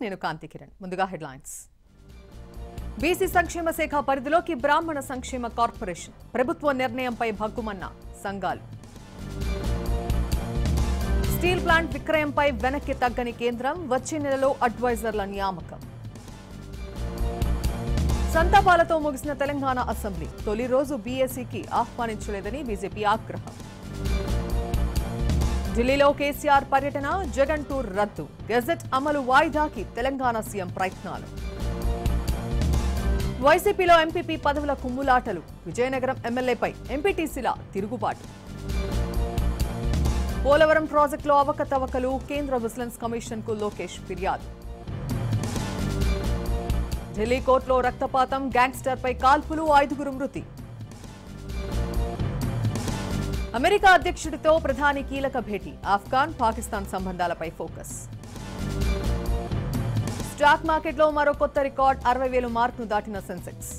నేను కాంతి కిరణ్. ముందుగా headlines. BC సంక్షేమ శాఖ పరిధిలోకి బ్రాహ్మణ సంక్షేమ కార్పొరేషన్ ప్రభుత్వ నిర్ణయంపై భగ్గుమన్న సంఘాలు. స్టీల్ ప్లాంట్ విక్రయంపై వెనక్కి తగ్గని కేంద్రం, వచ్చే నెలలో అడ్వైజర్ల నియామకం. సంతాపాలతో ముగిసిన తెలంగాణ అసెంబ్లీ, తొలి రోజు బీఏసీకి ఆహ్వానించలేదని బీజేపీ ఆగ్రహం. ఢిల్లీలో కేసీఆర్ పర్యటన, జగన్ టూర్ రద్దు, గెజెట్ అమలు వాయిదాకి తెలంగాణ సీఎం ప్రయత్నాలు. వైసీపీలో ఎంపీపీ పదవుల కుమ్ములాటలు, విజయనగరం ఎమ్మెల్యేపై ఎంపీటీసీల తిరుగుబాటు. పోలవరం ప్రాజెక్టులో అవకతవకలు, కేంద్ర విజిలెన్స్ కమిషన్కు లోకేష్ ఫిర్యాదు. ఢిల్లీ కోర్టులో రక్తపాతం, గ్యాంగ్స్టర్పై కాల్పులు, 5గురు మృతి. అమెరికా అధ్యక్షుడితో ప్రధాని కీలక భేటీ, ఆఫ్ఘన్ పాకిస్తాన్ సంబంధాలపై ఫోకస్. స్టాక్ మార్కెట్లో మరో కొత్త రికార్డ్, 60,000 మార్కును దాటిన సెన్సెక్స్.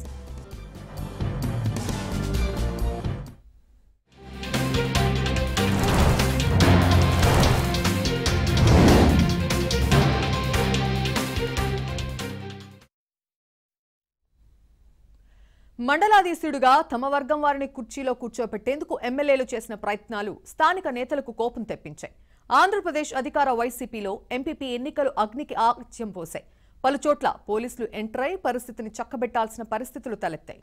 మండలాధీశుడిగా తమ వర్గం వారిని కుర్చీలో కూర్చోపెట్టేందుకు ఎమ్మెల్యేలు చేసిన ప్రయత్నాలు స్థానిక నేతలకు కోపం తెప్పించాయి. ఆంధ్రప్రదేశ్ అధికార వైసీపీలో ఎంపీపీ ఎన్నికలు అగ్నికి ఆజ్యం పోశాయి. పలుచోట్ల పోలీసులు ఎంటర్ అయి పరిస్థితిని చక్కబెట్టాల్సిన పరిస్థితులు తలెత్తాయి.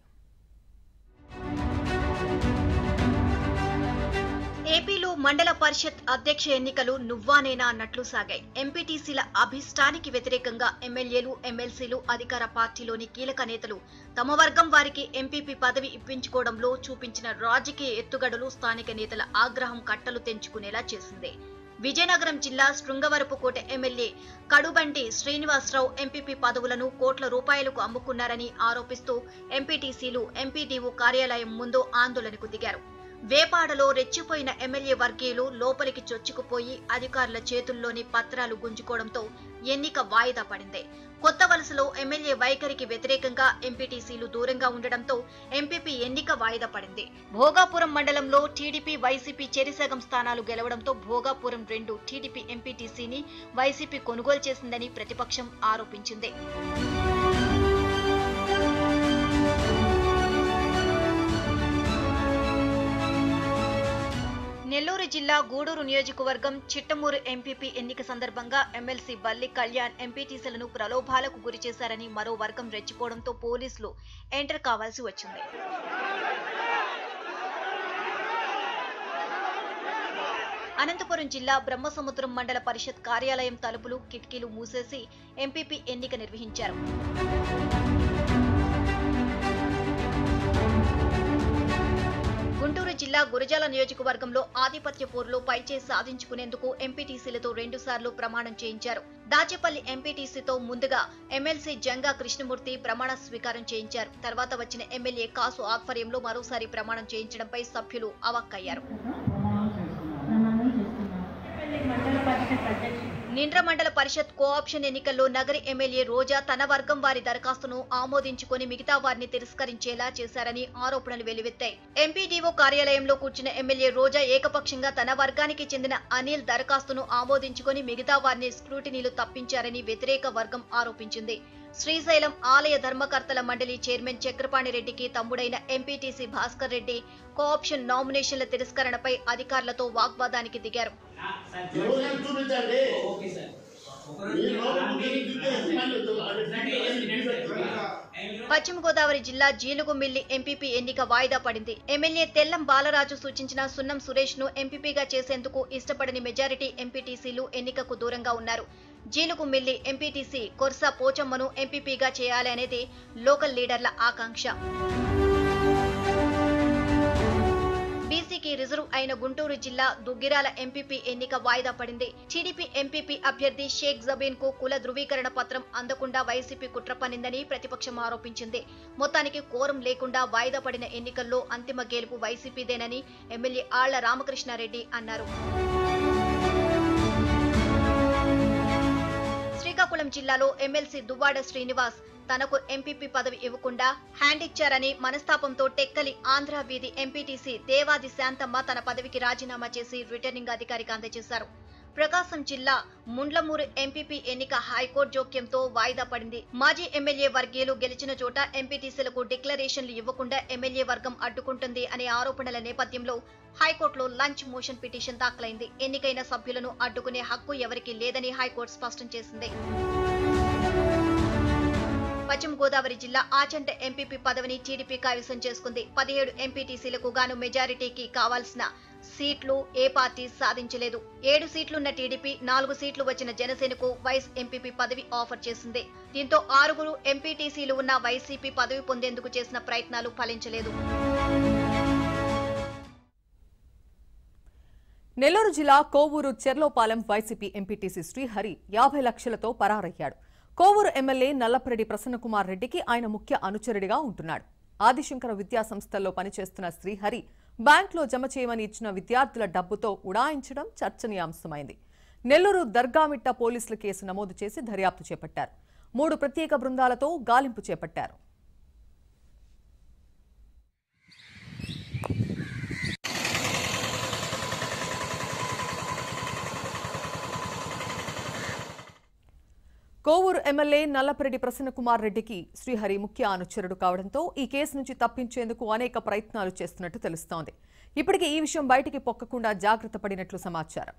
ఏపీలో మండల పరిషత్ అధ్యక్ష ఎన్నికలు నువ్వానేనా అన్నట్లు సాగాయి. ఎంపీటీసీల అభిష్టానికి వ్యతిరేకంగా ఎమ్మెల్యేలు, ఎమ్మెల్సీలు, అధికార పార్టీలోని కీలక నేతలు తమ వర్గం వారికి ఎంపీపీ పదవి ఇప్పించుకోవడంలో చూపించిన రాజకీయ ఎత్తుగడలు స్థానిక నేతల ఆగ్రహం కట్టలు తెంచుకునేలా చేసింది. విజయనగరం జిల్లా శృంగవరపుకోట ఎమ్మెల్యే కడుబండి శ్రీనివాసరావు ఎంపీపీ పదవులను కోట్ల రూపాయలకు అమ్ముకున్నారని ఆరోపిస్తూ ఎంపీటీసీలు ఎంపీడీఓ కార్యాలయం ముందు ఆందోళనకు దిగారు. వేపాడలో రెచ్చిపోయిన ఎమ్మెల్యే వర్గీయులు లోపలికి చొచ్చుకుపోయి అధికారుల చేతుల్లోని పత్రాలు గుంజుకోవడంతో ఎన్నిక వాయిదా పడింది. కొత్త వలసలో ఎమ్మెల్యే వైఖరికి వ్యతిరేకంగా ఎంపీటీసీలు దూరంగా ఉండడంతో ఎంపీపీ ఎన్నిక వాయిదా పడింది. భోగాపురం మండలంలో టీడీపీ, వైసీపీ చెరిసగం స్థానాలు గెలవడంతో భోగాపురం 2 టీడీపీ ఎంపీటీసీని వైసీపీ కొనుగోలు చేసిందని ప్రతిపక్షం ఆరోపించింది. నెల్లూరు జిల్లా గూడూరు నియోజకవర్గం చిట్టమూరు ఎంపీపీ ఎన్నిక సందర్భంగా ఎమ్మెల్సీ బల్లి కళ్యాణ్ ఎంపీటీసీలను ప్రలోభాలకు గురిచేశారని మరో వర్గం రెచ్చిపోవడంతో పోలీసులు ఎంటర్ కావాల్సి వచ్చింది. అనంతపురం జిల్లా బ్రహ్మసముద్రం మండల పరిషత్ కార్యాలయం తలుపులు, కిటికీలు మూసేసి ఎంపీపీ ఎన్నిక నిర్వహించారు. గుంటూరు జిల్లా గురజాల నియోజకవర్గంలో ఆధిపత్య పోరులో పైచేయి సాధించుకునేందుకు ఎంపీటీసీలతో 2 సార్లు ప్రమాణం చేయించారు. దాచేపల్లి ఎంపీటీసీతో ముందుగా ఎమ్మెల్సీ జంగా కృష్ణమూర్తి ప్రమాణ స్వీకారం చేయించారు. తర్వాత వచ్చిన ఎమ్మెల్యే కాసు ఆధ్వర్యంలో మరోసారి ప్రమాణం చేయించడంపై సభ్యులు అవాక్కయ్యారు. నిండ్ర మండల పరిషత్ కోఆప్షన్ ఎన్నికల్లో నగరి ఎమ్మెల్యే రోజా తన వర్గం వారి దరఖాస్తును ఆమోదించుకుని మిగతా వారిని తిరస్కరించేలా చేశారని ఆరోపణలు వెలువెత్తాయి. ఎంపీడీఓ కార్యాలయంలో కూర్చున్న ఎమ్మెల్యే రోజా ఏకపక్షంగా తన వర్గానికి చెందిన అనిల్ దరఖాస్తును ఆమోదించుకుని మిగతా వారిని స్క్రూటినీలు తప్పించారని వ్యతిరేక వర్గం ఆరోపించింది. శ్రీశైలం ఆలయ ధర్మకర్తల మండలి చైర్మన్ చక్రపాణి రెడ్డికి తమ్ముడైన ఎంపీటీసీ భాస్కర్ రెడ్డి కోఆప్షన్ నామినేషన్ల తిరస్కరణపై అధికారులతో వాగ్వాదానికి దిగారు. పశ్చిమ గోదావరి జిల్లా జీలుగుమిల్లి ఎంపీపీ ఎన్నిక వాయిదా పడింది. ఎమ్మెల్యే తెల్లం బాలరాజు సూచించిన సున్నం సురేష్ ను ఎంపీపీగా చేసేందుకు ఇష్టపడని మెజారిటీ ఎంపీటీసీలు ఎన్నికకు దూరంగా ఉన్నారు. జీలుగుమిల్లి ఎంపీటీసీ కొర్సా పోచమ్మను ఎంపీపీగా చేయాలి అనేది లోకల్ లీడర్ల ఆకాంక్ష. బీసీకి రిజర్వ్ అయిన గుంటూరు జిల్లా దుగ్గిరాల ఎంపీపీ ఎన్నిక వాయిదా పడింది. టీడీపీ ఎంపీపీ అభ్యర్థి షేక్ జబీన్ కు కుల ధృవీకరణ పత్రం అందకుండా వైసీపీ కుట్ర పన్నిందని ప్రతిపక్షం ఆరోపించింది. మొత్తానికి కోరం లేకుండా వాయిదా పడిన ఎన్నికల్లో అంతిమ గెలుపు వైసీపీదేనని ఎమ్మెల్యే ఆళ్ల రామకృష్ణారెడ్డి అన్నారు. శ్రీకాకుళం జిల్లాలో ఎమ్మెల్సీ దువ్వాడ శ్రీనివాస్ తనకు ఎంపీపీ పదవి ఇవ్వకుండా హ్యాండ్ ఇచ్చారని మనస్తాపంతో టెక్కలి ఆంధ్ర వీధి ఎంపీటీసీ దేవాది శాంతమ్మ తన పదవికి రాజీనామా చేసి రిటర్నింగ్ అధికారికి అందజేశారు. ప్రకాశం జిల్లా ముండ్లమూరు ఎంపీపీ ఎన్నిక హైకోర్టు జోక్యంతో వాయిదా పడింది. మాజీ ఎమ్మెల్యే వర్గీయులు గెలిచిన చోట ఎంపీటీసీలకు డిక్లరేషన్లు ఇవ్వకుండా ఎమ్మెల్యే వర్గం అడ్డుకుంటుంది అనే ఆరోపణల నేపథ్యంలో హైకోర్టులో లంచ్ మోషన్ పిటిషన్ దాఖలైంది. ఎన్నికైన సభ్యులను అడ్డుకునే హక్కు ఎవరికీ లేదని హైకోర్టు స్పష్టం చేసింది. పశ్చిమ గోదావరి జిల్లా ఆచంట ఎంపీపీ పదవిని టీడీపీ కైవసం చేసుకుంది. 17 ఎంపీటీసీలకు గాను మెజారిటీకి కావాల్సిన సీట్లు ఏ పార్టీ సాధించలేదు. 7 సీట్లున్న టీడీపీ, 4 సీట్లు వచ్చిన జనసేనకు వైస్ ఎంపీపీ పదవి ఆఫర్ చేసింది. దీంతో 6 ఎంపీటీసీలు ఉన్న వైసీపీ పదవి పొందేందుకు చేసిన ప్రయత్నాలు ఫలించలేదు. నెల్లూరు జిల్లా కోవూరు చెర్లోపాలెం వైసీపీ ఎంపీటీసీ శ్రీహరి 50 లక్షలతో పరారయ్యాడు. కోవూరు ఎమ్మెల్యే నల్లపరెడ్డి ప్రసన్నకుమార్ రెడ్డికి ఆయన ముఖ్య అనుచరుడిగా ఉంటున్నాడు. ఆదిశంకర విద్యా సంస్థల్లో పనిచేస్తున్న శ్రీహరి బ్యాంకులో జమ చేయమని ఇచ్చిన విద్యార్థుల డబ్బుతో ఉడాయించడం చర్చనీయాంశమైంది. నెల్లూరు దర్గామిట్ట పోలీసులు కేసు నమోదు చేసి దర్యాప్తు చేపట్టారు. 3 ప్రత్యేక బృందాలతో గాలింపు చేపట్టారు. కోవూరు ఎమ్మెల్యే నల్లపరెడ్డి ప్రసన్నకుమార్ రెడ్డికి శ్రీహరి ముఖ్య అనుచరుడు కావడంతో ఈ కేసు నుంచి తప్పించేందుకు అనేక ప్రయత్నాలు చేస్తున్నట్టు తెలుస్తోంది. ఇప్పటికే ఈ విషయం బయటికి పొక్కకుండా జాగ్రత్త పడినట్లు సమాచారం.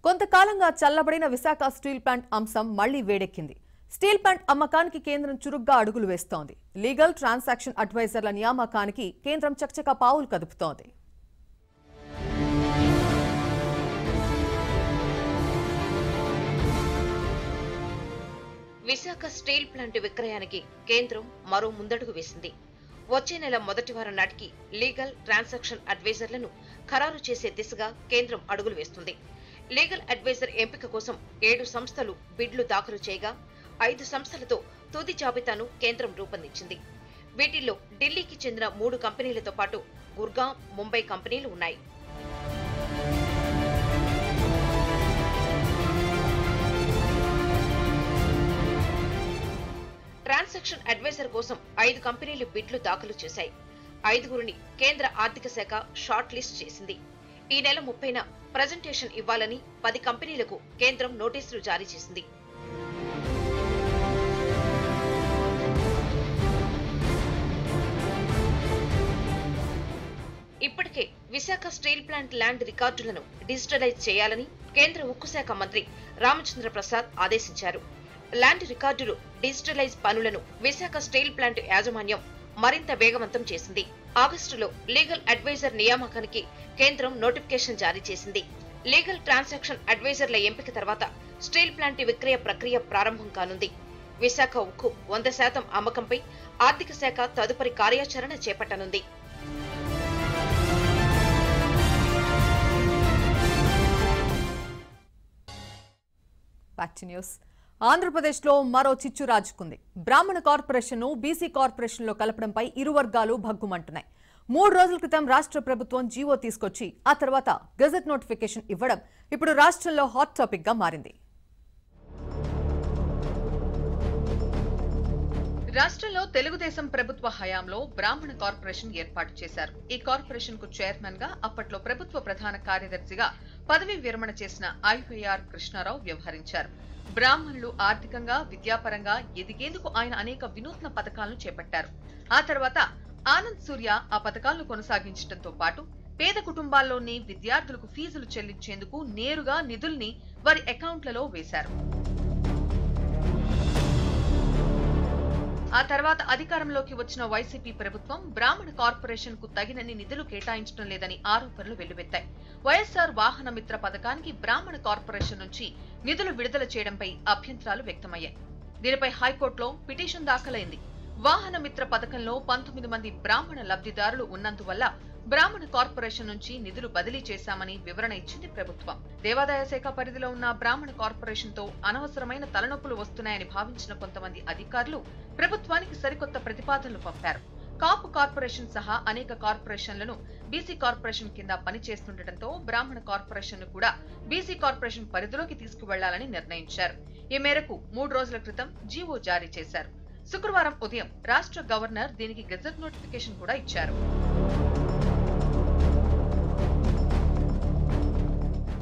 కొంతకాలంగా చల్లబడిన విశాఖ స్టీల్ ప్లాంట్ అంశం మళ్లీ వేడెక్కింది. స్టీల్ ప్లాంట్ అమ్మకానికి కేంద్రం చురుగ్గా అడుగులు వేస్తోంది. లీగల్ ట్రాన్సాక్షన్ అడ్వైజర్ల నియామకానికి కేంద్రం చకచకా పావులు కదుపుతోంది. విశాఖ స్టీల్ ప్లాంట్ విక్రయానికి కేంద్రం మరో ముందడుగు వేసింది. వచ్చే నెల మొదటి వారం నాటికి లీగల్ ట్రాన్సాక్షన్ అడ్వైజర్లను ఖరారు చేసే దిశగా కేంద్రం అడుగులు వేస్తుంది. లీగల్ అడ్వైజర్ ఎంపిక కోసం 7 సంస్థలు బిడ్లు దాఖలు చేయగా 5 సంస్థలతో తుది జాబితాను కేంద్రం రూపొందించింది. వీటిల్లో ఢిల్లీకి చెందిన 3 కంపెనీలతో పాటు గుర్గాం, ముంబై కంపెనీలు ఉన్నాయి. ట్రాన్సాక్షన్ అడ్వైజర్ కోసం 5 కంపెనీలు బిడ్లు దాఖలు చేశాయి. 5గురిని కేంద్ర ఆర్థిక శాఖ షార్ట్ లిస్ట్ చేసింది. ఈ నెల 30న ప్రజెంటేషన్ ఇవ్వాలని 10 కంపెనీలకు కేంద్రం నోటీసులు జారీ చేసింది. ఇప్పటికే విశాఖ స్టీల్ ప్లాంట్ ల్యాండ్ రికార్డులను డిజిటలైజ్ చేయాలని కేంద్ర ఉక్కు శాఖ మంత్రి రామచంద్ర ప్రసాద్ ఆదేశించారు. ల్యాండ్ రికార్డులు డిజిటలైజ్ పనులను విశాఖ స్టీల్ ప్లాంట్ యాజమాన్యం మరింత వేగవంతం చేసింది. ఆగస్టులో లీగల్ అడ్వైజర్ నియామకానికి కేంద్రం నోటిఫికేషన్ జారీ చేసింది. లీగల్ ట్రాన్సాక్షన్ అడ్వైజర్ల ఎంపిక తర్వాత స్టీల్ ప్లాంట్ విక్రయ ప్రక్రియ ప్రారంభం కానుంది. విశాఖ ఉక్కు 100% అమ్మకంపై ఆర్థిక శాఖ తదుపరి కార్యాచరణ చేపట్టనుంది. ఆంధ్రప్రదేశ్లో మరో చిచ్చు రాజుకుంది. బ్రాహ్మణ కార్పొరేషన్ను బీసీ కార్పొరేషన్లో కలపడంపై ఇరు వర్గాలు భగ్గుమంటున్నాయి. 3 రోజుల క్రితం రాష్ట్ర ప్రభుత్వం జీవో తీసుకొచ్చి ఆ తర్వాత గెజెట్ నోటిఫికేషన్ ఇవ్వడం ఇప్పుడు రాష్ట్రంలో హాట్ టాపిక్ గా మారింది. రాష్ట్రంలో తెలుగుదేశం ప్రభుత్వ హయాంలో బ్రాహ్మణ కార్పొరేషన్ ఏర్పాటు చేశారు. ఈ కార్పొరేషన్ కు చైర్మన్ గా అప్పట్లో ప్రభుత్వ ప్రధాన కార్యదర్శిగా పదవీ విరమణ చేసిన ఐవైఆర్ కృష్ణారావు వ్యవహరించారు. బ్రాహ్మణులు ఆర్థికంగా, విద్యాపరంగా ఎదిగేందుకు ఆయన అనేక వినూత్న పథకాలను చేపట్టారు. ఆ తర్వాత ఆనంద్ సూర్య ఆ పథకాలను కొనసాగించడంతో పాటు పేద కుటుంబాల్లోని విద్యార్థులకు ఫీజులు చెల్లించేందుకు నేరుగా నిధుల్ని వారి అకౌంట్లలో వేశారు. ఆ తర్వాత అధికారంలోకి వచ్చిన వైసీపీ ప్రభుత్వం బ్రాహ్మణ కార్పొరేషన్ కు తగినన్ని నిధులు కేటాయించడం లేదని ఆరోపణలు వెల్లువెత్తాయి. వైఎస్ఆర్ వాహన మిత్ర పథకానికి బ్రాహ్మణ కార్పొరేషన్ నుంచి నిధులు విడుదల చేయడంపై అభ్యంతరాలు వ్యక్తమయ్యాయి. దీనిపై హైకోర్టులో పిటిషన్ దాఖలైంది. వాహన మిత్ర పథకంలో 19 మంది బ్రాహ్మణ లబ్ధిదారులు ఉన్నందువల్ల బ్రాహ్మణ కార్పొరేషన్ నుంచి నిధులు బదిలీ చేశామని వివరణ ఇచ్చింది ప్రభుత్వం. దేవాదాయ శాఖ పరిధిలో ఉన్న బ్రాహ్మణ కార్పొరేషన్ తో అనవసరమైన తలనొప్పులు వస్తున్నాయని భావించిన కొంతమంది అధికారులు ప్రభుత్వానికి సరికొత్త ప్రతిపాదనలు పంపారు. కాపు కార్పొరేషన్ సహా అనేక కార్పొరేషన్లను బీసీ కార్పొరేషన్ కింద పనిచేస్తుండటంతో బ్రాహ్మణ కార్పొరేషన్ కూడా బీసీ కార్పొరేషన్ పరిధిలోకి తీసుకువెళ్లాలని నిర్ణయించారు. ఈ మేరకు 3 రోజుల క్రితం జీవో జారీ చేశారు. శుక్రవారం ఉదయం రాష్ట్ర గవర్నర్ దీనికి గెజెట్ నోటిఫికేషన్ కూడా ఇచ్చారు.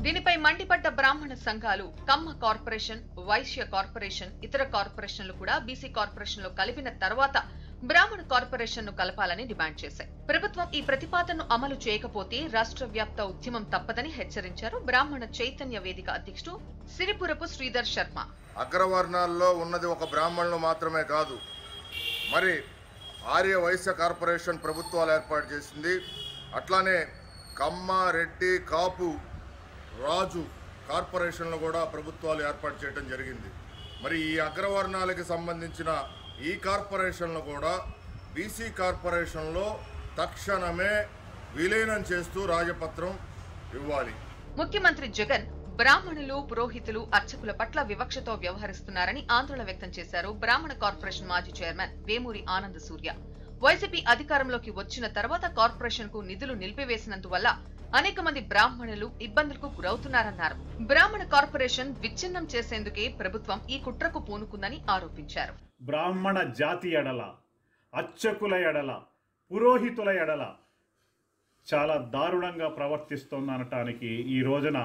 దీనిపై మండిపడ్డ బ్రాహ్మణ సంఘాలు కమ్మ కార్పొరేషన్, వైశ్య కార్పొరేషన్, ఇతర కార్పొరేషన్లు కూడా బీసీ కార్పొరేషన్ లో కలిపిన తర్వాత బ్రాహ్మణ కార్పొరేషన్ ను కలపాలని డిమాండ్ చేశాయి. ప్రభుత్వం ఈ ప్రతిపాదనను అమలు చేయకపోతే రాష్ట్ర వ్యాప్త ఉద్యమం తప్పదని హెచ్చరించారు బ్రాహ్మణ చైతన్య వేదిక అధ్యక్షుడు సిరిపురపు శ్రీధర్ శర్మ. అగ్రవర్ణాల్లో ఉన్నది ఒక బ్రాహ్మణులు మాత్రమే కాదు, మరి ఆర్య వైశ్య కార్పొరేషన్ ప్రభుత్వాలు ఏర్పాటు చేసింది. అట్లానే కమ్మ, రెడ్డి, కాపు, రాజు కార్పొరేషన్లు కూడా ప్రభుత్వాలు ఏర్పాటు చేయడం జరిగింది. మరి ఈ అగ్రవర్ణాలకి సంబంధించిన ఈ కార్పొరేషన్లు కూడా బీసీ కార్పొరేషన్లో తక్షణమే విలీనం చేస్తూ రాజపత్రం ఇవ్వాలి. ముఖ్యమంత్రి జగన్ బ్రాహ్మణులు, పురోహితులు, అర్చకుల పట్ల వివక్షతో వ్యవహరిస్తున్నారని ఆందోళన వ్యక్తం చేశారు బ్రాహ్మణ కార్పొరేషన్ మాజీ చైర్మన్ వేమూరి ఆనంద సూర్య. వైసీపీ అధికారంలోకి వచ్చిన తర్వాత కార్పొరేషన్ కు నిధులు నిలిపివేసినందువల్ల అనేక మంది బ్రాహ్మణులు ఇబ్బందులకు గురవుతున్నారన్నారు. బ్రాహ్మణ కార్పొరేషన్ విచ్ఛిన్నం చేసేందుకే ప్రభుత్వం ఈ కుట్రకు పూనుకుందని ఆరోపించారు. బ్రాహ్మణ జాతి ఎడల, అర్చకుల ఎడల, పురోహితుల ఎడల చాలా దారుణంగా ప్రవర్తిస్తోందనటానికి ఈ రోజున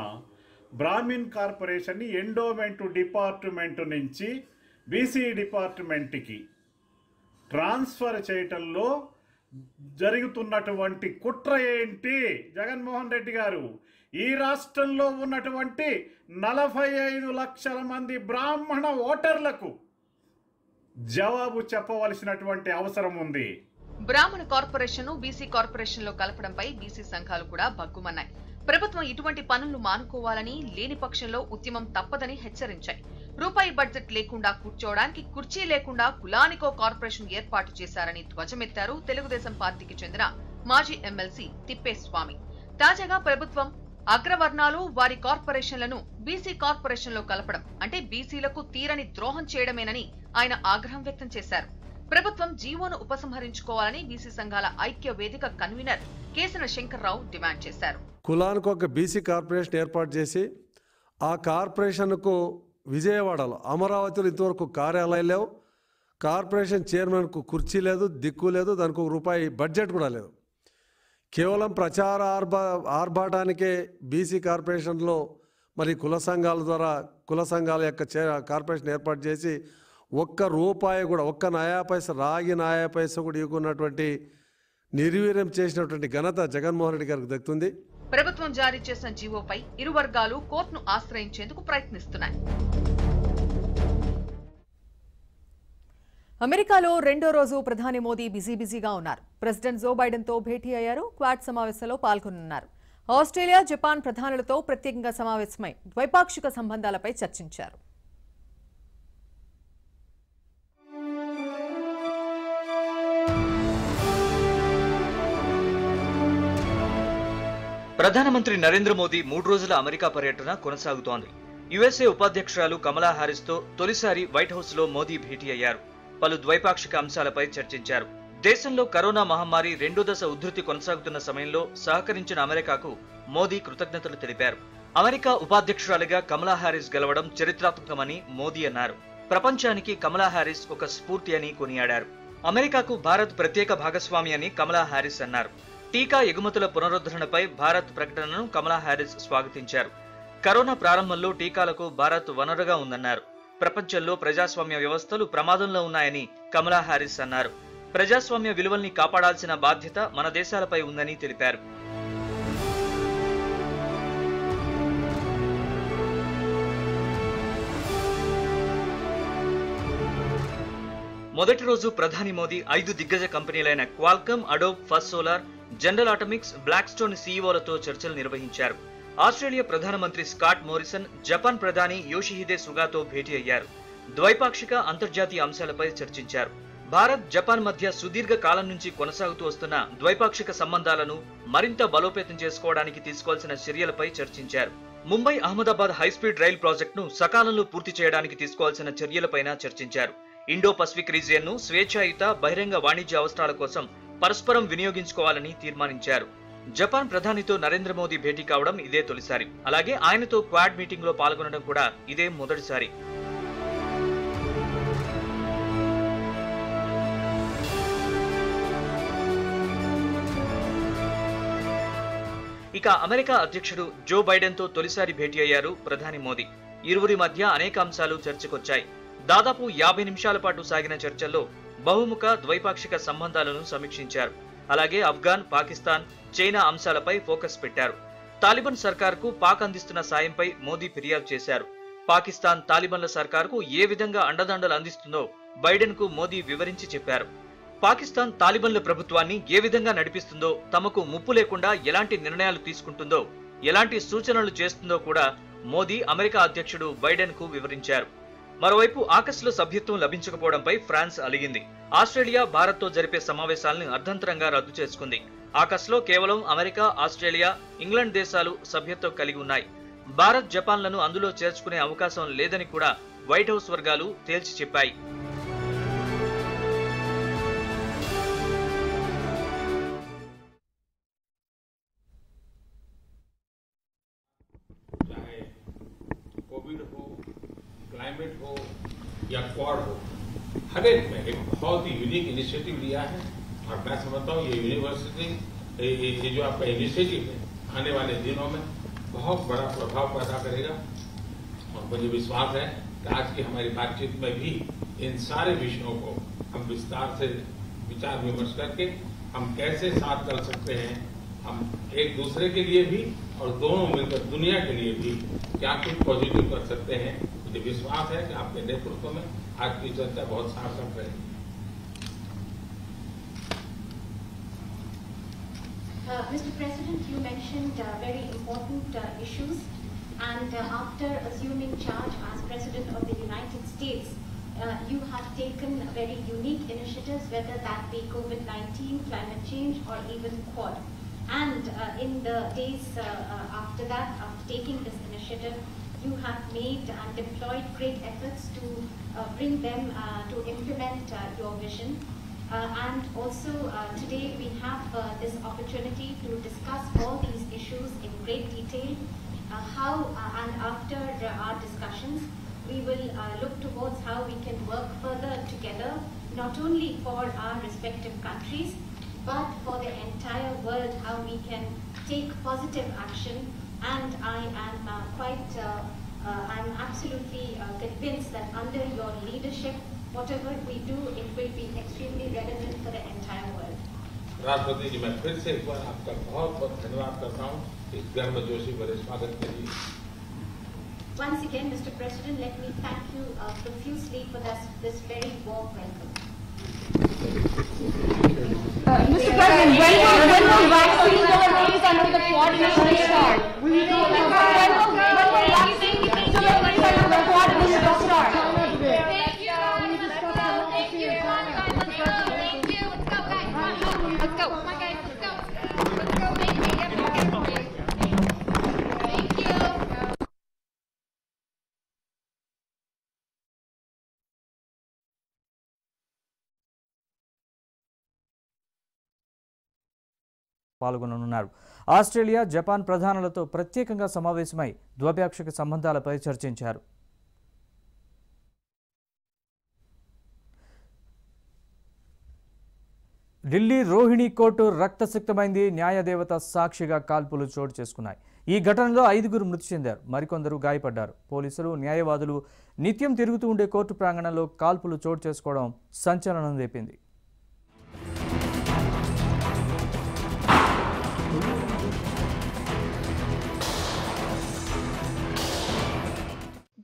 బ్రాహ్మిన్ కార్పొరేషన్ని ఎండోమెంట్ డిపార్ట్మెంట్ నుంచి బీసీ డిపార్ట్మెంట్కి ట్రాన్స్ఫర్ చేయటంలో జరుగుతున్నటువంటి కుట్ర ఏంటి? జగన్మోహన్ రెడ్డి గారు ఈ రాష్ట్రంలో ఉన్నటువంటి 45 లక్షల మంది బ్రాహ్మణ ఓటర్లకు జవాబు చెప్పవలసినటువంటి అవసరం ఉంది. బ్రాహ్మణ కార్పొరేషన్ బీసీ కార్పొరేషన్ లో కలపడంపై బీసీ సంఘాలు కూడా భగ్గుమన్నాయి. ప్రభుత్వం ఇటువంటి పనులు మానుకోవాలని, లేని పక్షంలో ఉద్యమం తప్పదని హెచ్చరించాయి. రూపాయి బడ్జెట్ లేకుండా కూర్చోవడానికి కుర్చీ లేకుండా కులానికో కార్పొరేషన్ ఏర్పాటు చేశారని ధ్వజమెత్తారు తెలుగుదేశం పార్టీకి చెందిన మాజీ ఎమ్మెల్సీ తిప్పేస్వామి. తాజాగా ప్రభుత్వం అగ్రవర్ణాలు వారి కార్పొరేషన్లను బీసీ కార్పొరేషన్ లో కలపడం అంటే బీసీలకు తీరని ద్రోహం చేయడమేనని ఆయన ఆగ్రహం వ్యక్తం చేశారు. ప్రభుత్వం జీవోను ఉపసంహరించుకోవాలని బీసీ సంఘాల ఐక్య వేదిక కన్వీనర్ కేసన శంకర్రావు డిమాండ్ చేశారు. కులానికి ఒక బీసీ కార్పొరేషన్ ఏర్పాటు చేసి ఆ కార్పొరేషన్కు విజయవాడలో, అమరావతిలో ఇంతవరకు కార్యాలయం లేవు, కార్పొరేషన్ చైర్మన్కు కుర్చీ లేదు, దిక్కు లేదు, దానికి ఒక రూపాయి బడ్జెట్ కూడా లేదు. కేవలం ప్రచార ఆర్భాటానికే బీసీ కార్పొరేషన్లో మరి కుల సంఘాల ద్వారా కుల సంఘాల యొక్క కార్పొరేషన్ ఏర్పాటు చేసి ఒక్క రూపాయి కూడా, ఒక్క నయా పైస, రాగి నయా పైస కూడా ఇవ్వకున్నటువంటి నిర్వీర్యం చేసినటువంటి ఘనత జగన్మోహన్ రెడ్డి గారికి దక్కుతుంది. ప్రభుత్వం జారీ చేసిన జీవోపై ఇరు వర్గాలు కోర్టును ఆశ్రయించేందుకు ప్రయత్నిస్తున్నాయి. అమెరికాలో 2వ రోజు ప్రధాని మోదీ బిజీగా ఉన్నారు. ప్రెసిడెంట్ జో బైడెన్ తో భేటీ అయ్యారు. క్వాడ్ సమావేశంలో పాల్గొనున్నారు. ఆస్ట్రేలియా, జపాన్ ప్రధానులతో ప్రత్యేకంగా సమావేశమై ద్వైపాక్షిక సంబంధాలపై చర్చించారు. ప్రధానమంత్రి నరేంద్ర మోదీ 3 రోజుల అమెరికా పర్యటన కొనసాగుతోంది. యుఎస్ఏ ఉపాధ్యక్షురాలు కమలా హారిస్ తో తొలిసారి వైట్ హౌస్ లో మోదీ భేటీ అయ్యారు. పలు ద్వైపాక్షిక అంశాలపై చర్చించారు. దేశంలో కరోనా మహమ్మారి 2వ దశ ఉధృతి కొనసాగుతున్న సమయంలో సహకరించిన అమెరికాకు మోదీ కృతజ్ఞతలు తెలిపారు. అమెరికా ఉపాధ్యక్షురాలిగా కమలా హారిస్ గెలవడం చరిత్రాత్మకమని మోదీ అన్నారు. ప్రపంచానికి కమలా హారిస్ ఒక స్ఫూర్తి అని కొనియాడారు. అమెరికాకు భారత్ ప్రత్యేక భాగస్వామి అని కమలా హారిస్ అన్నారు. టీకా ఎగుమతుల పునరుద్ధరణపై భారత్ ప్రకటనను కమలా హారిస్ స్వాగతించారు. కరోనా ప్రారంభంలో టీకాలకు భారత్ వనరుగా ఉందన్నారు. ప్రపంచంలో ప్రజాస్వామ్య వ్యవస్థలు ప్రమాదంలో ఉన్నాయని కమలా హారిస్ అన్నారు. ప్రజాస్వామ్య విలువల్ని కాపాడాల్సిన బాధ్యత మన దేశాలపై ఉందని తెలిపారు. మొదటి రోజు ప్రధాని మోదీ 5 దిగ్గజ కంపెనీలైన Qualcomm, Adobe, First Solar, General Atomics, Blackstone సీఈఓలతో చర్చలు నిర్వహించారు. ఆస్ట్రేలియా ప్రధానమంత్రి స్కాట్ మోరిసన్, జపాన్ ప్రధాని యోషిహిదే సుగాతో భేటీ అయ్యారు. ద్వైపాక్షిక, అంతర్జాతీయ అంశాలపై చర్చించారు. భారత్, జపాన్ మధ్య సుదీర్ఘ కాలం నుంచి కొనసాగుతూ వస్తున్న ద్వైపాక్షిక సంబంధాలను మరింత బలోపేతం చేసుకోవడానికి తీసుకోవాల్సిన చర్యలపై చర్చించారు. ముంబై అహ్మదాబాద్ హైస్పీడ్ రైల్ ప్రాజెక్టును సకాలంలో పూర్తి చేయడానికి తీసుకోవాల్సిన చర్యలపైన చర్చించారు. ఇండో పసిఫిక్ రీజియన్ను స్వేచ్ఛాయుత బహిరంగ వాణిజ్య అవసరాల కోసం పరస్పరం వినియోగించుకోవాలని తీర్మానించారు. జపాన్ ప్రధానితో నరేంద్ర మోదీ భేటీ కావడం ఇదే తొలిసారి. అలాగే ఆయనతో క్వాడ్ మీటింగ్ లో పాల్గొనడం కూడా ఇదే మొదటిసారి. ఇక అమెరికా అధ్యక్షుడు జో బైడెన్ తో తొలిసారి భేటీ అయ్యారు ప్రధాని మోదీ. ఇరువురి మధ్య అనేక అంశాలు చర్చకొచ్చాయి. దాదాపు 50 నిమిషాల పాటు సాగిన చర్చల్లో బహుముఖ ద్వైపాక్షిక సంబంధాలను సమీక్షించారు. అలాగే ఆఫ్ఘన్, పాకిస్తాన్, చైనా అంశాలపై ఫోకస్ పెట్టారు. తాలిబాన్ సర్కార్కు పాక్ అందిస్తున్న సాయంపై మోదీ ఫిర్యాదు చేశారు. పాకిస్తాన్ తాలిబాన్ల సర్కార్కు ఏ విధంగా అండదండలు అందిస్తుందో బైడెన్ కు మోదీ వివరించి చెప్పారు. పాకిస్తాన్ తాలిబాన్ల ప్రభుత్వాన్ని ఏ విధంగా నడిపిస్తుందో, తమకు ముప్పు లేకుండా ఎలాంటి నిర్ణయాలు తీసుకుంటుందో, ఎలాంటి సూచనలు చేస్తుందో కూడా మోదీ అమెరికా అధ్యక్షుడు బైడెన్ కు వివరించారు. మరోవైపు ఆకస్లో సభ్యత్వం లభించకపోవడంపై ఫ్రాన్స్ అలిగింది. ఆస్ట్రేలియా, భారత్ తో జరిపే సమావేశాలను అర్ధంతరంగా రద్దు చేసుకుంది. ఆకస్లో కేవలం అమెరికా, ఆస్ట్రేలియా, ఇంగ్లాండ్ దేశాలు సభ్యత్వం కలిగి ఉన్నాయి. భారత్, జపాన్లను అందులో చేర్చుకునే అవకాశం లేదని కూడా వైట్ హౌస్ వర్గాలు తేల్చి చెప్పాయి. क्लाइमेट हो या क्वाड हो, हर एक में एक बहुत ही यूनिक इनिशिएटिव लिया है और मैं समझता हूँ ये यूनिवर्सिटी, ये जो आपका इनिशिएटिव है आने वाले दिनों में बहुत बड़ा प्रभाव पैदा करेगा। और मुझे विश्वास है कि आज की हमारी बातचीत में भी इन सारे विषयों को हम विस्तार से विचार विमर्श करके हम कैसे साथ चल सकते हैं, हम एक दूसरे के लिए भी और दोनों मिलकर दुनिया के लिए भी क्या कुछ पॉजिटिव कर सकते हैं। मुझे विश्वास है कि आपके नेतृत्व में आज की चर्चा बहुत सार्थक रहेगी। Mr. President, you mentioned very important issues, and after assuming charge as President of the United States, you have taken very unique initiatives, whether that be COVID-19, climate change, or even Quad. And in the days after that, after taking this initiative, you have made and deployed great efforts to bring them to implement your vision. And also today we have this opportunity to discuss all these issues in great detail. How and after our discussions, we will look towards how we can work further together, not only for our respective countries, but for the entire world, how we can take positive action. And I am I'm absolutely convinced that under your leadership, whatever we do, it will be extremely relevant for the entire world. राष्ट्रपति जी, मैं फिर से एक बार आपका बहुत बहुत धन्यवाद करता हूँ इस गर्मजोशी भरे स्वागत के लिए। Once again, Mr. President, let me thank you profusely for this very warm welcome. Mr. President, when will vaccine deliveries under the Quad initiative start? When will vaccine deliveries under the Quad initiative start? Thank you. Let's go. Come on, guys. Let's go. Let's go. Thank you. Thank you. పాల్గొననున్నారు. Australia, Japan ప్రధానులతో ప్రత్యేకంగా సమావేశమై ద్వైపాక్షిక సంబంధాలపై చర్చించారు. Delhi Rohini court రక్తసిక్తమైంది. న్యాయదేవత సాక్షిగా కాల్పులు చోటు చేసుకున్నాయి. ఈ ఘటనలో 5గురు మృతి చెందారు, మరికొందరు గాయపడ్డారు. పోలీసులు, న్యాయవాదులు నిత్యం తిరుగుతూ ఉండే కోర్టు ప్రాంగణంలో కాల్పులు చోటు చేసుకోవడం సంచలనం రేపింది.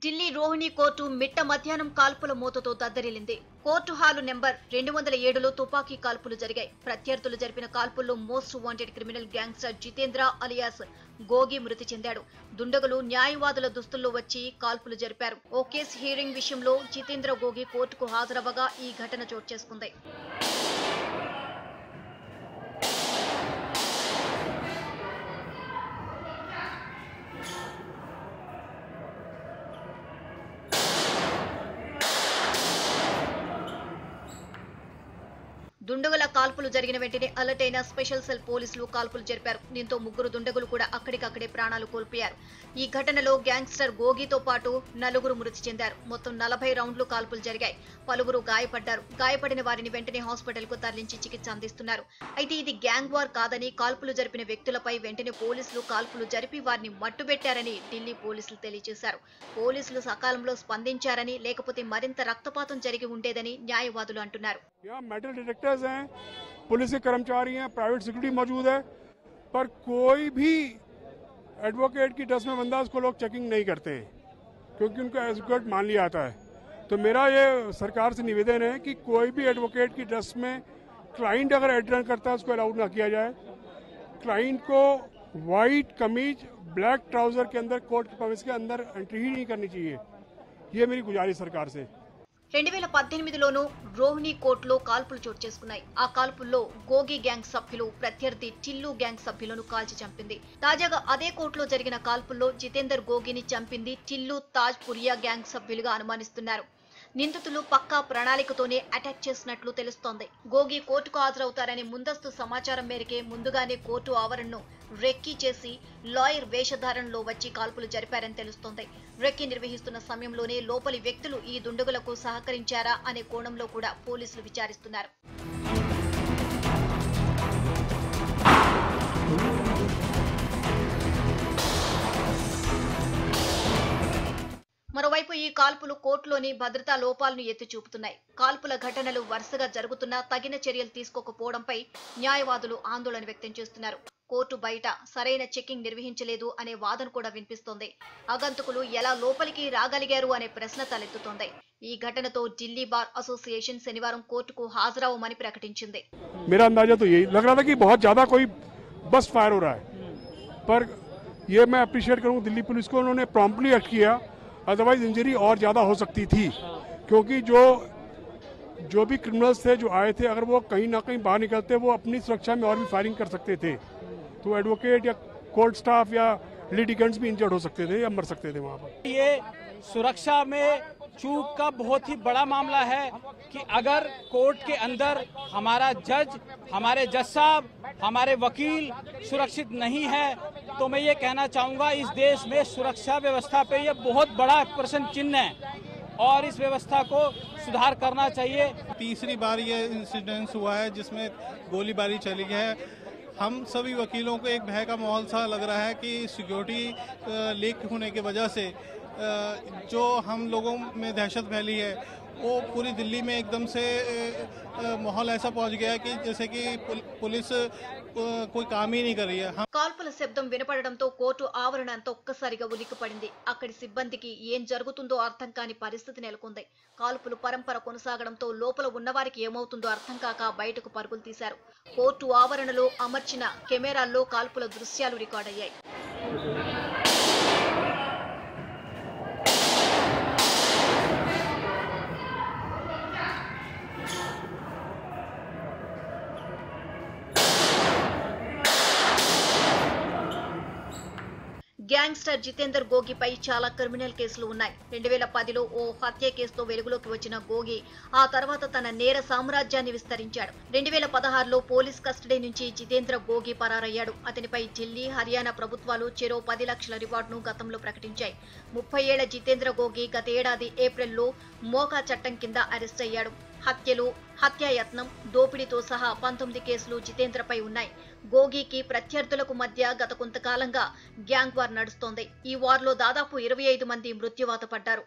ఢిల్లీ రోహిణి కోర్టు మిట్ట మధ్యాహ్నం కాల్పుల మూతతో దద్దరిల్లింది. కోర్టు హాలు నెంబర్ 207లో తుపాకీ కాల్పులు జరిగాయి. ప్రత్యర్థులు జరిపిన కాల్పుల్లో most wanted criminal gangster Jitendra alias Gogi మృతి చెందాడు. దుండగులు న్యాయవాదుల దుస్తుల్లో వచ్చి కాల్పులు జరిపారు. ఓ కేసు హియరింగ్ విషయంలో జితేంద్ర గోగి కోర్టుకు హాజరవ్వగా ఈ ఘటన చోటు చేసుకుంది. దుండగుల కాల్పులు జరిగిన వెంటనే అలర్ట్ అయిన స్పెషల్ సెల్ పోలీసులు కాల్పులు జరిపారు. దీంతో ముగ్గురు దుండగులు కూడా అక్కడికక్కడే ప్రాణాలు కోల్పోయారు. ఈ ఘటనలో గ్యాంగ్స్టర్ గోగితో పాటు 4 మృతి చెందారు. మొత్తం 40 రౌండ్లు కాల్పులు జరిగాయి. పలువురు గాయపడ్డారు. గాయపడిన వారిని వెంటనే హాస్పిటల్ కు తరలించి చికిత్స అందిస్తున్నారు. అయితే ఇది గ్యాంగ్ వార్ కాదని, కాల్పులు జరిపిన వ్యక్తులపై వెంటనే పోలీసులు కాల్పులు జరిపి వారిని మట్టుబెట్టారని ఢిల్లీ పోలీసులు తెలియజేశారు. పోలీసులు సకాలంలో స్పందించారని, లేకపోతే మరింత రక్తపాతం జరిగి ఉండేదని న్యాయవాదులు అంటున్నారు. मेटल डिटेक्टर्स हैं, पुलिस के कर्मचारी हैं, प्राइवेट सिक्योरिटी मौजूद है, पर कोई भी एडवोकेट की ड्रेस में बंदा उसको लोग चेकिंग नहीं करते हैं क्योंकि उनको एडवोकेट मान लिया जाता है। तो मेरा ये सरकार से निवेदन है कि कोई भी एडवोकेट की ड्रेस में क्लाइंट अगर एड्रेस करता है उसको अलाउड ना किया जाए। क्लाइंट को वाइट कमीज ब्लैक ट्राउजर के अंदर कोर्ट के प्रवेश के अंदर एंट्री ही नहीं करनी चाहिए। ये मेरी गुजारिश सरकार से। 2018లోనూ రోహిణి కోర్టులో కాల్పులు చోటు చేసుకున్నాయి. ఆ కాల్పుల్లో గోగి గ్యాంగ్ సభ్యులు ప్రత్యర్థి టిల్లు గ్యాంగ్ సభ్యులను కాల్చి చంపింది. తాజాగా అదే కోర్టులో జరిగిన కాల్పుల్లో జితేందర్ గోగిని చంపింది టిల్లు తాజ్ పురియా గ్యాంగ్ సభ్యులుగా అనుమానిస్తున్నారు. నిందితులు పక్కా ప్రణాళికతోనే అటాక్ చేసినట్లు తెలుస్తోంది. గోగి కోర్టుకు హాజరవుతారని ముందస్తు సమాచారం మేరకే ముందుగానే కోర్టు ఆవరణను రెక్కీ చేసి లాయర్ వేషధారణలో వచ్చి కాల్పులు జరిపారని తెలుస్తోంది. రెక్కీ నిర్వహిస్తున్న సమయంలోనే లోపలి వ్యక్తులు ఈ దుండగులకు సహకరించారా అనే కోణంలో కూడా పోలీసులు విచారిస్తున్నారు. మరోవైపు ఈ కాల్పులు కోర్టులోని భద్రతా లోపాలను ఎత్తి చూపుతున్నాయి. కాల్పుల ఘటనలు వరుసగా జరుగుతున్నా తగిన చర్యలు తీసుకోకపోవడంపై న్యాయవాదులు ఆందోళన వ్యక్తం చేస్తున్నారు. కోర్టు బయట సరైన చెకింగ్ నిర్వహించలేదు అనే వాదన కూడా వినిపిస్తోంది. ఆగంతుకులు ఎలా లోపలికి రాగలిగారు అనే ప్రశ్న తలెత్తుతోంది. ఈ ఘటనతో ఢిల్లీ బార్ అసోసియేషన్ శనివారం కోర్టుకు హాజరవ్వమని ప్రకటించింది. मेरा अंदाजा तो यही लग रहा था कि बहुत ज्यादा कोई बस फायर हो रहा है, पर ये मैं अप्रिशिएट करूं दिल्ली पुलिस को, उन्होंने प्रॉम्प्टली एक्ट किया। अदरवाइज इंजरी और ज्यादा हो सकती थी क्योंकि जो भी क्रिमिनल्स थे जो आए थे, अगर वो कहीं ना कहीं बाहर निकलते वो अपनी सुरक्षा में और भी फायरिंग कर सकते थे। तो एडवोकेट या कोर्ट स्टाफ या लिटिगेंट्स भी इंजर्ड हो सकते थे या मर सकते थे वहाँ पर। ये सुरक्षा में चूक का बहुत ही बड़ा मामला है कि अगर कोर्ट के अंदर हमारा जज, हमारे जज साहब, हमारे वकील सुरक्षित नहीं है तो मैं ये कहना चाहूँगा इस देश में सुरक्षा व्यवस्था पे ये बहुत बड़ा प्रश्न चिन्ह है और इस व्यवस्था को सुधार करना चाहिए। तीसरी बार ये इंसिडेंस हुआ है जिसमें गोलीबारी चली है। हम सभी वकीलों को एक भय का माहौल सा लग रहा है कि सिक्योरिटी लीक होने की वजह से जो हम लोगों में दहशत फैली है वो पूरी दिल्ली में एकदम से माहौल ऐसा पहुंच गया है कि जैसे कि पुलिस कोई काम ही नहीं कर रही है। కాల్పుల శబ్దం వినపడడంతో కోర్టు ఆవరణ అంతా ఒక్కసారిగా ఉలిక్కిపడింది. అక్కడి సిబ్బందికి ఏం జరుగుతుందో అర్థం కాని పరిస్థితి నెలకొంది. కాల్పులు పరంపర కొనసాగడంతో లోపల ఉన్నవారికి ఏమవుతుందో అర్థం కాక బయటకు పరుగులు తీశారు. కోర్టు ఆవరణలో అమర్చిన కెమెరాల్లో కాల్పుల దృశ్యాలు రికార్డయ్యాయి. గ్యాంగ్స్టర్ జితేందర్ గోగిపై చాలా క్రిమినల్ కేసులు ఉన్నాయి. 2010లో ఓ హత్య కేసుతో వెలుగులోకి వచ్చిన గోగి ఆ తర్వాత తన నేర సామ్రాజ్యాన్ని విస్తరించాడు. 2016లో పోలీస్ కస్టడీ నుంచి జితేంద్ర గోగి పరారయ్యాడు. అతనిపై ఢిల్లీ, హర్యానా ప్రభుత్వాలు చెరో 10 లక్షల రివార్డును గతంలో ప్రకటించాయి. 30 ఏళ్ల జితేంద్ర గోగి గత ఏడాది ఏప్రిల్లో మోకా చట్టం కింద అరెస్ట్ అయ్యాడు. హత్యలు, హత్యాయత్నం, దోపిడీతో సహా 19 కేసులు జితేంద్రపై ఉన్నాయి. గోగికి ప్రత్యర్థులకు మధ్య గత కొంతకాలంగా గ్యాంగ్ వార్ నడుస్తోంది. ఈ వార్లో దాదాపు 25 మంది మృత్యువాత పడ్డారు.